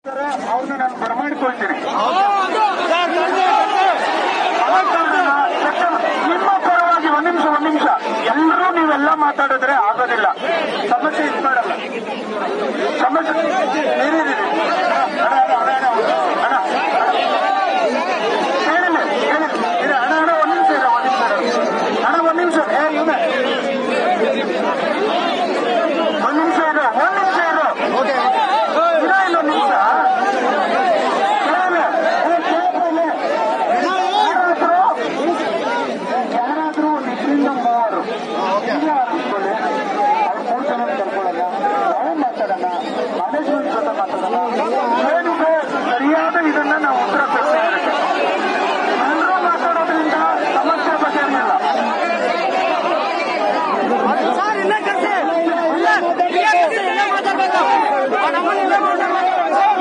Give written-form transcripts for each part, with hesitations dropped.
ಅವ್ರನ್ನ ನಾನು ಬರಮಾಡಿಕೊಳ್ತೀನಿ. ನಿಮ್ಮ ಪರವಾಗಿ ಒಂದ್ ನಿಮಿಷ ಎಲ್ಲರೂ ನೀವೆಲ್ಲ ಮಾತಾಡಿದ್ರೆ ಆಗೋದಿಲ್ಲ. ಸಮಸ್ಯೆ ಇದು ಮಾಡಲ್ಲ. ಸಮಸ್ಯೆ ಸರಿಯಾದ ಇದನ್ನ ನಾವು ಉತ್ತರ ಕೊಡ್ತೇವೆ. ಎಲ್ಲರೂ ಮಾತಾಡೋದ್ರಿಂದ ಸಮಸ್ಯೆ ಬಗೆಹರಿಯಲ್ಲ.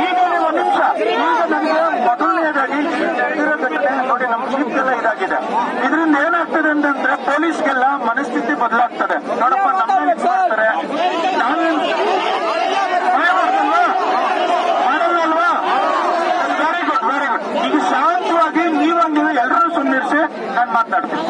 ಈಗ ಒಂದು ನಿಮಿಷ, ಈಗ ನನಗೆ ಮೊದಲನೇದಾಗಿ ನಡೆದಿರೋ ಘಟನೆ ನೋಡಿ, ನಮ್ಮ ಜೀವಕ್ಕೆಲ್ಲ ಇದಾಗಿದೆ. ಇದರಿಂದ ಏನಾಗ್ತದೆ ಅಂತಂದ್ರೆ ಪೊಲೀಸ್ಗೆಲ್ಲ ಮನಸ್ಥಿತಿ ಬದಲಾಗ್ತದೆ. ನೋಡಪ್ಪ, ನಮ್ಮಲ್ಲಿ ಮಾಡ್ತಾರೆ, ನಾವೇನು ಈಗ ಶಾಂತವಾಗಿ ನೀವು ಎಲ್ಲರೂ ಸುಮ್ಮನಿರಿಸಿ ನಾನು ಮಾತಾಡ್ತೀನಿ.